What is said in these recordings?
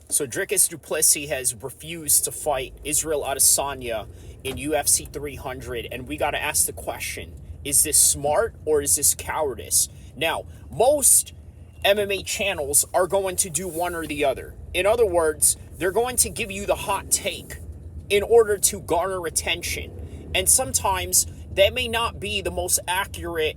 So Dricuss du Plessis has refused to fight Israel Adesanya in UFC 300, and we got to ask the question, is this smart or is this cowardice? Now, most MMA channels are going to do one or the other. In other words, they're going to give you the hot take in order to garner attention. And sometimes that may not be the most accurate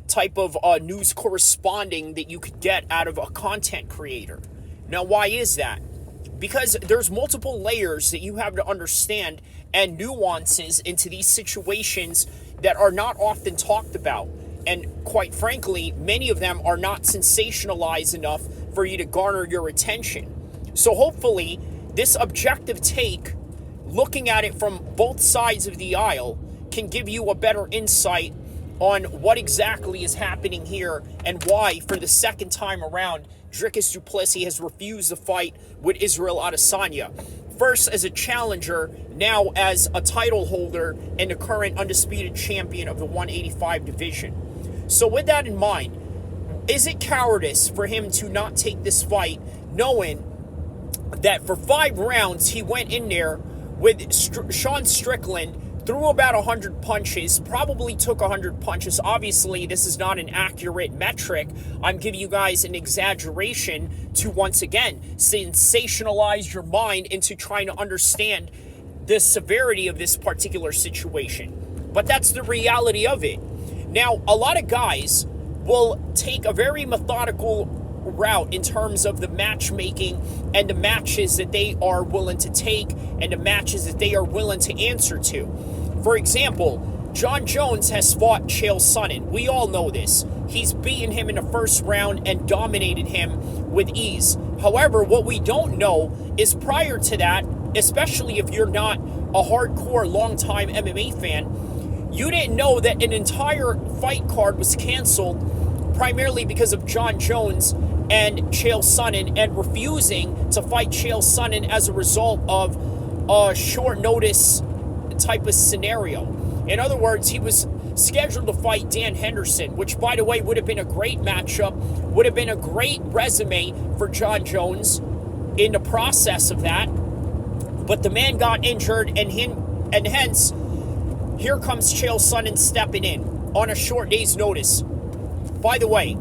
type of news corresponding that you could get out of a content creator. Now, why is that? Because there's multiple layers that you have to understand and nuances into these situations that are not often talked about. And quite frankly, many of them are not sensationalized enough for you to garner your attention. So hopefully, this objective take, looking at it from both sides of the aisle, can give you a better insight on what exactly is happening here and why, for the second time around, Dricuss du Plessis has refused to fight with Israel Adesanya. First as a challenger, now as a title holder and the current undisputed champion of the 185 division. So with that in mind, is it cowardice for him to not take this fight, knowing that for 5 rounds he went in there with Sean Strickland, threw about 100 punches, probably took 100 punches. Obviously, this is not an accurate metric. I'm giving you guys an exaggeration to, once again, sensationalize your mind into trying to understand the severity of this particular situation. But that's the reality of it. Now, a lot of guys will take a very methodical route in terms of the matchmaking and the matches that they are willing to take and the matches that they are willing to answer to. For example, Jon Jones has fought Chael Sonnen. We all know this. He's beaten him in the first round and dominated him with ease. However, what we don't know is prior to that, especially if you're not a hardcore long-time MMA fan, you didn't know that an entire fight card was canceled primarily because of Jon Jones and Chael Sonnen, and refusing to fight Chael Sonnen as a result of a short notice type of scenario. In other words, he was scheduled to fight Dan Henderson, which, by the way, would have been a great matchup, would have been a great resume for Jon Jones in the process of that. But the man got injured, and hence, here comes Chael Sonnen stepping in on a short day's notice. By the way,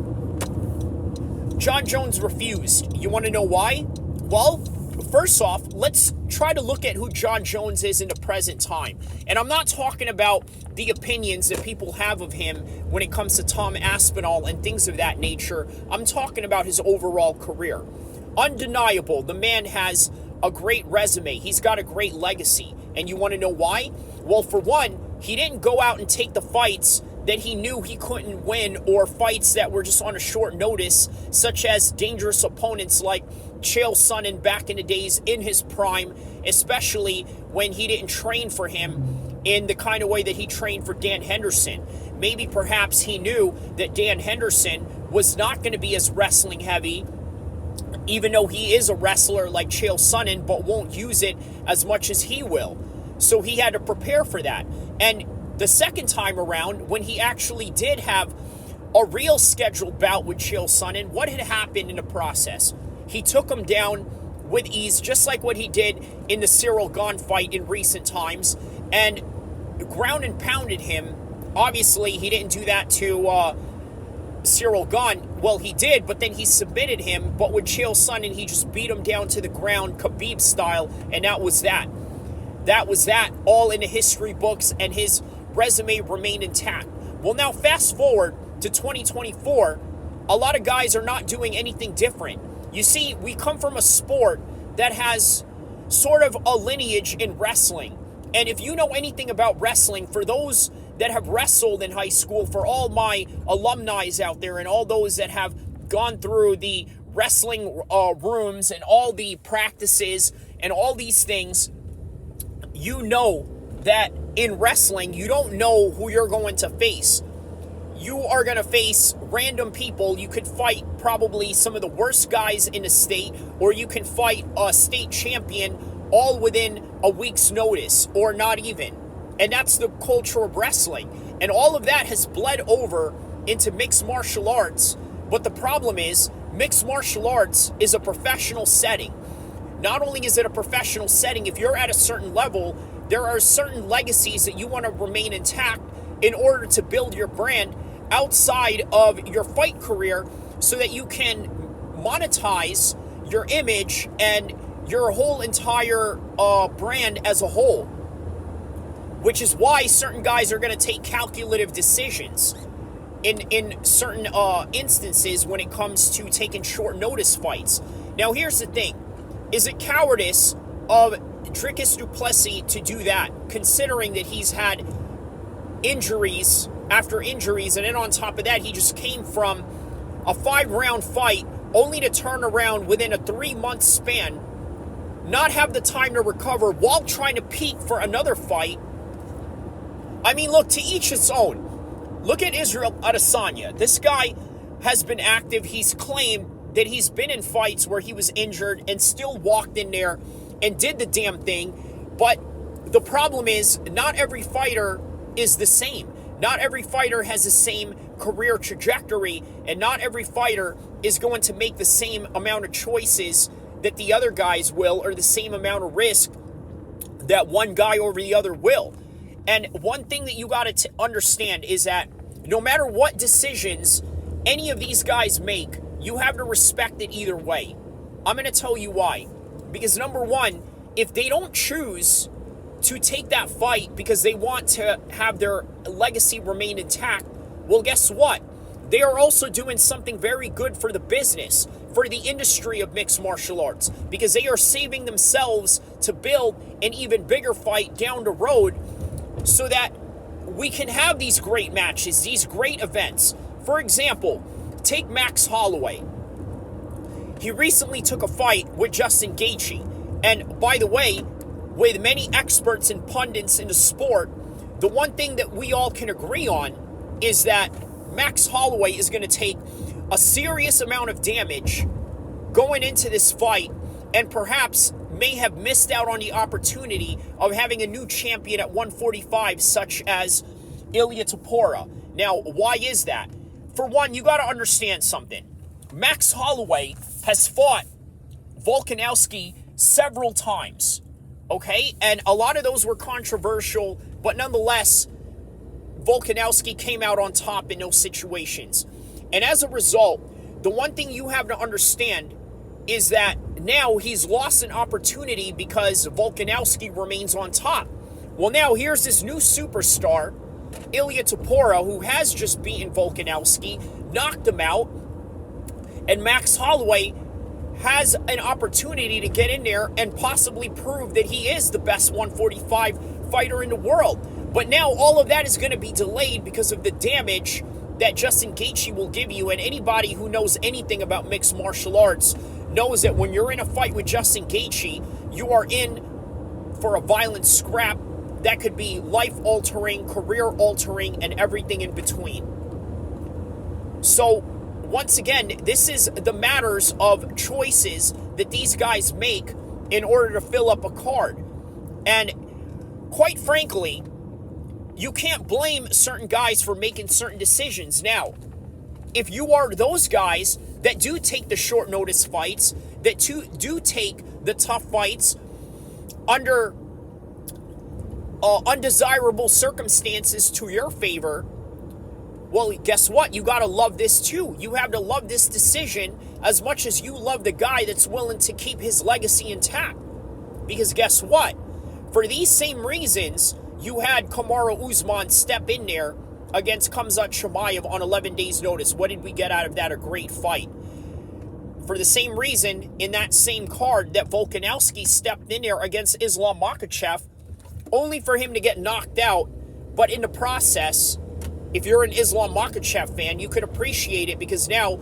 Jon Jones refused. You want to know why? Well, first off, let's try to look at who Jon Jones is in the present time. And I'm not talking about the opinions that people have of him when it comes to Tom Aspinall and things of that nature. I'm talking about his overall career. Undeniable, the man has a great resume. He's got a great legacy. And you want to know why? Well, for one, he didn't go out and take the fights that he knew he couldn't win, or fights that were just on a short notice, such as dangerous opponents like Chael Sonnen back in the days in his prime, especially when he didn't train for him in the kind of way that he trained for Dan Henderson. Maybe perhaps he knew that Dan Henderson was not going to be as wrestling heavy, even though he is a wrestler like Chael Sonnen, but won't use it as much as he will. So he had to prepare for that. And the second time around, when he actually did have a real scheduled bout with Chael Sonnen, what had happened in the process? He took him down with ease, just like what he did in the Cyril Gane fight in recent times, and ground and pounded him. Obviously, he didn't do that to Cyril Gane. Well, he did, but then he submitted him. But with Chael Sonnen, he just beat him down to the ground, Khabib style, and that was that. That was that, all in the history books, and his resume remained intact. Well, now fast forward to 2024, a lot of guys are not doing anything different. You see, we come from a sport that has sort of a lineage in wrestling. And if you know anything about wrestling, for those that have wrestled in high school, for all my alumni out there and all those that have gone through the wrestling rooms and all the practices and all these things, you know that in wrestling, you don't know who you're going to face. You are going to face random people. You could fight probably some of the worst guys in the state, or you can fight a state champion all within a week's notice, or not even. And that's the culture of wrestling. And all of that has bled over into mixed martial arts. But the problem is, mixed martial arts is a professional setting. not only is it a professional setting, if you're at a certain level, there are certain legacies that you want to remain intact in order to build your brand outside of your fight career so that you can monetize your image and your whole entire brand as a whole. Which is why certain guys are going to take calculative decisions in certain instances when it comes to taking short notice fights. Now, here's the thing. Is it cowardice of Dricuss du Plessis to do that, considering that he's had injuries after injuries, and then on top of that, he just came from a 5-round fight only to turn around within a 3-month span, not have the time to recover while trying to peak for another fight? I mean, look, to each its own. Look at Israel Adesanya. This guy has been active. He's claimed that he's been in fights where he was injured and still walked in there and did the damn thing. But the problem is, not every fighter is the same. Not every fighter has the same career trajectory, and not every fighter is going to make the same amount of choices that the other guys will, or the same amount of risk that one guy over the other will. And one thing that you got to understand is that no matter what decisions any of these guys make, you have to respect it either way. I'm going to tell you why. Because number one, if they don't choose to take that fight because they want to have their legacy remain intact, well, guess what? They are also doing something very good for the business, for the industry of mixed martial arts, because they are saving themselves to build an even bigger fight down the road so that we can have these great matches, these great events. For example, take Max Holloway. He recently took a fight with Justin Gaethje. And by the way, with many experts and pundits in the sport, the one thing that we all can agree on is that Max Holloway is going to take a serious amount of damage going into this fight, and perhaps may have missed out on the opportunity of having a new champion at 145, such as Ilia Topuria. Now, why is that? For one, you got to understand something. Max Holloway has fought Volkanovski several times, okay? And a lot of those were controversial, but nonetheless, Volkanovski came out on top in those situations. And as a result, the one thing you have to understand is that now he's lost an opportunity because Volkanovski remains on top. Well, now here's this new superstar, Ilia Topuria, who has just beaten Volkanovski, knocked him out, and Max Holloway has an opportunity to get in there and possibly prove that he is the best 145 fighter in the world. But now all of that is going to be delayed because of the damage that Justin Gaethje will give you. And anybody who knows anything about mixed martial arts knows that when you're in a fight with Justin Gaethje, you are in for a violent scrap that could be life-altering, career-altering, and everything in between. So, once again, this is the matters of choices that these guys make in order to fill up a card. And quite frankly, you can't blame certain guys for making certain decisions. Now, if you are those guys that do take the short notice fights, that do take the tough fights under undesirable circumstances to your favor, well, guess what? You got to love this too. You have to love this decision as much as you love the guy that's willing to keep his legacy intact. Because guess what? For these same reasons, you had Kamaru Usman step in there against Khamzat Chimaev on 11 days' notice. What did we get out of that? A great fight. For the same reason, in that same card, that Volkanovski stepped in there against Islam Makhachev, only for him to get knocked out. But in the process, if you're an Islam Makhachev fan, you could appreciate it because now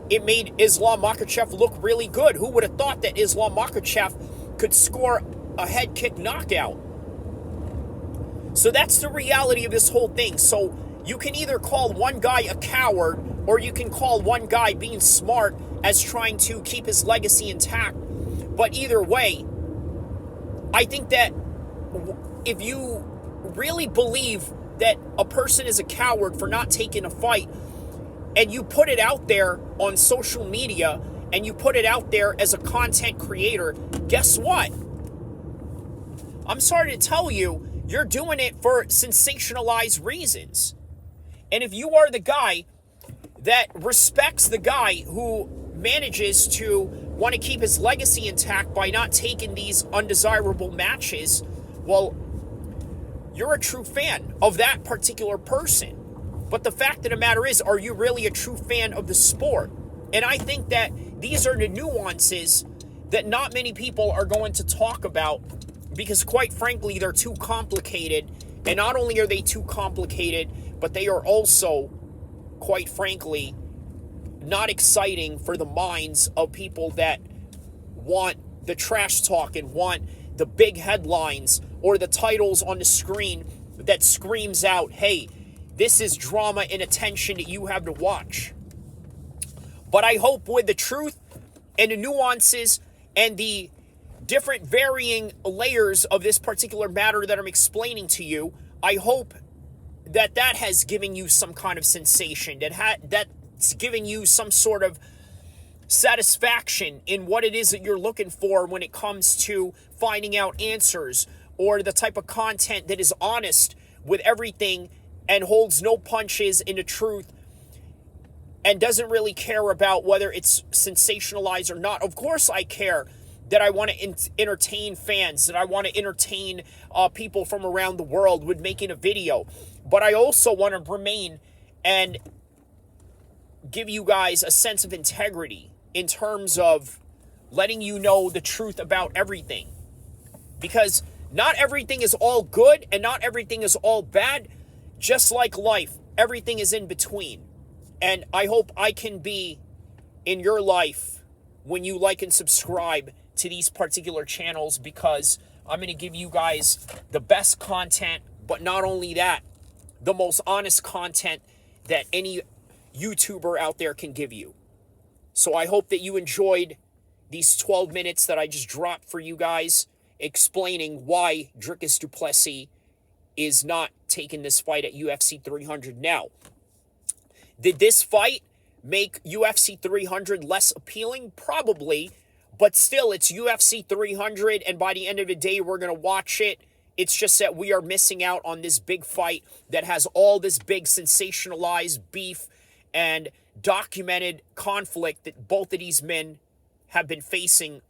it made Islam Makhachev look really good. Who would have thought that Islam Makhachev could score a head kick knockout? So that's the reality of this whole thing. So you can either call one guy a coward, or you can call one guy being smart as trying to keep his legacy intact. But either way, I think that if you really believe that a person is a coward for not taking a fight, and you put it out there on social media, and you put it out there as a content creator, guess what? I'm sorry to tell you, you're doing it for sensationalized reasons. And if you are the guy that respects the guy who manages to want to keep his legacy intact by not taking these undesirable matches, well, you're a true fan of that particular person. But the fact of the matter is, are you really a true fan of the sport? And I think that these are the nuances that not many people are going to talk about, because quite frankly, they're too complicated. And not only are they too complicated, but they are also, quite frankly, not exciting for the minds of people that want the trash talk and want the big headlines or the titles on the screen that screams out, hey, this is drama and attention that you have to watch. But I hope with the truth and the nuances and the different varying layers of this particular matter that I'm explaining to you, I hope that has given you some kind of sensation, that's giving you some sort of satisfaction in what it is that you're looking for when it comes to finding out answers, or the type of content that is honest with everything and holds no punches in the truth and doesn't really care about whether it's sensationalized or not. Of course I care that I want to entertain fans, that I want to entertain people from around the world with making a video. But I also want to remain and give you guys a sense of integrity in terms of letting you know the truth about everything. Because not everything is all good and not everything is all bad. Just like life, everything is in between. And I hope I can be in your life when you like and subscribe to these particular channels, because I'm going to give you guys the best content, but not only that, the most honest content that any YouTuber out there can give you. So I hope that you enjoyed these 12 minutes that I just dropped for you guys, explaining why Dricuss du Plessis is not taking this fight at UFC 300. Now, did this fight make UFC 300 less appealing? Probably, but still, it's UFC 300, and by the end of the day, we're going to watch it. It's just that we are missing out on this big fight that has all this big sensationalized beef and documented conflict that both of these men have been facing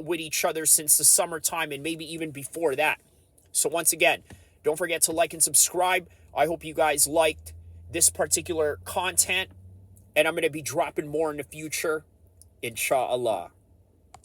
with each other since the summertime and maybe even before that. So once again, don't forget to like and subscribe. I hope you guys liked this particular content, and I'm going to be dropping more in the future, inshallah.